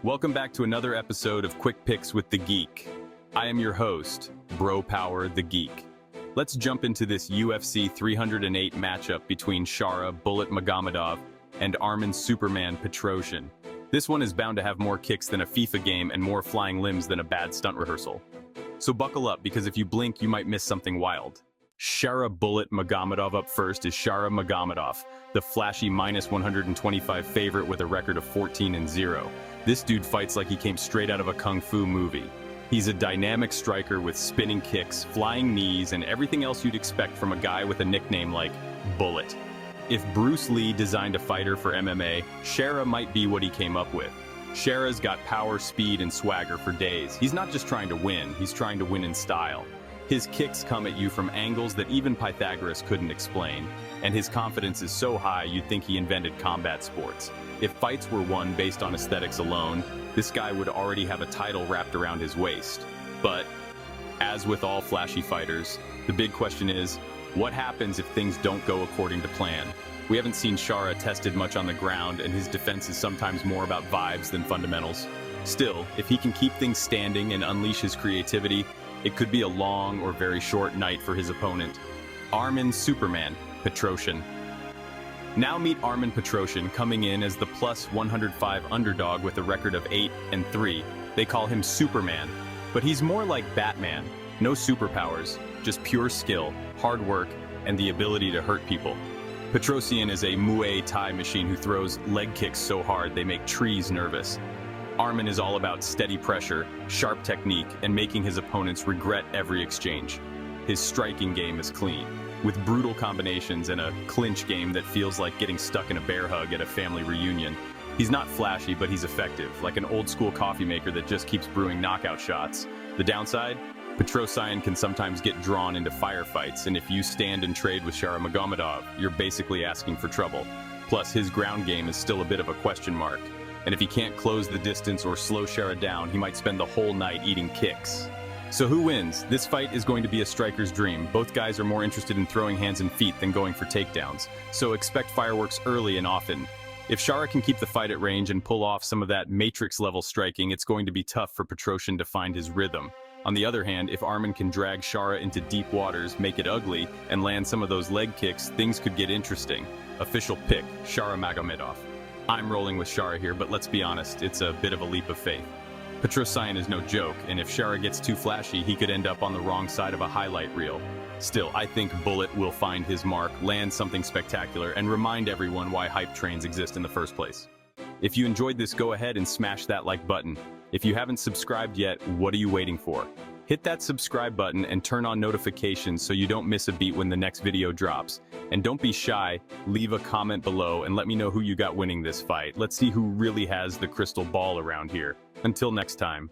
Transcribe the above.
Welcome back to another episode of Quick Picks with the Geek. I am your host, Bro Power the Geek. Let's jump into this UFC 308 matchup between Shara Bullet Magomedov and Armen Superman Petrosyan. This one is bound to have more kicks than a FIFA game and more flying limbs than a bad stunt rehearsal. So buckle up, because if you blink, you might miss something wild. Shara Bullet Magomedov up first is Shara Magomedov, the flashy -125 favorite with a record of 14-0. This dude fights like he came straight out of a kung fu movie. He's a dynamic striker with spinning kicks, flying knees, and everything else you'd expect from a guy with a nickname like Bullet. If Bruce Lee designed a fighter for MMA, Shara might be what he came up with. Shara's got power, speed, and swagger for days. He's not just trying to win, he's trying to win in style. His kicks come at you from angles that even Pythagoras couldn't explain, and his confidence is so high you'd think he invented combat sports. If fights were won based on aesthetics alone, this guy would already have a title wrapped around his waist. But, as with all flashy fighters, the big question is, what happens if things don't go according to plan? We haven't seen Shara tested much on the ground, and his defense is sometimes more about vibes than fundamentals. Still, if he can keep things standing and unleash his creativity, it could be a long or very short night for his opponent. Armen Superman Petrosyan. Now meet Armen Petrosyan, coming in as the +105 underdog with a record of 8-3. They call him Superman, but he's more like Batman. No superpowers, just pure skill, hard work, and the ability to hurt people. Petrosyan is a Muay Thai machine who throws leg kicks so hard they make trees nervous. Armen is all about steady pressure, sharp technique, and making his opponents regret every exchange. His striking game is clean, with brutal combinations and a clinch game that feels like getting stuck in a bear hug at a family reunion. He's not flashy, but he's effective, like an old-school coffee maker that just keeps brewing knockout shots. The downside? Petrosyan can sometimes get drawn into firefights, and if you stand and trade with Shara Magomedov, you're basically asking for trouble. Plus, his ground game is still a bit of a question mark. And if he can't close the distance or slow Shara down, he might spend the whole night eating kicks. So who wins? This fight is going to be a striker's dream. Both guys are more interested in throwing hands and feet than going for takedowns. So expect fireworks early and often. If Shara can keep the fight at range and pull off some of that Matrix-level striking, it's going to be tough for Petrosyan to find his rhythm. On the other hand, if Armen can drag Shara into deep waters, make it ugly, and land some of those leg kicks, things could get interesting. Official pick, Shara Magomedov. I'm rolling with Shara here, but let's be honest, it's a bit of a leap of faith. Petrosyan is no joke, and if Shara gets too flashy, he could end up on the wrong side of a highlight reel. Still, I think Bullet will find his mark, land something spectacular, and remind everyone why hype trains exist in the first place. If you enjoyed this, go ahead and smash that like button. If you haven't subscribed yet, what are you waiting for? Hit that subscribe button and turn on notifications so you don't miss a beat when the next video drops. And don't be shy, leave a comment below and let me know who you got winning this fight. Let's see who really has the crystal ball around here. Until next time.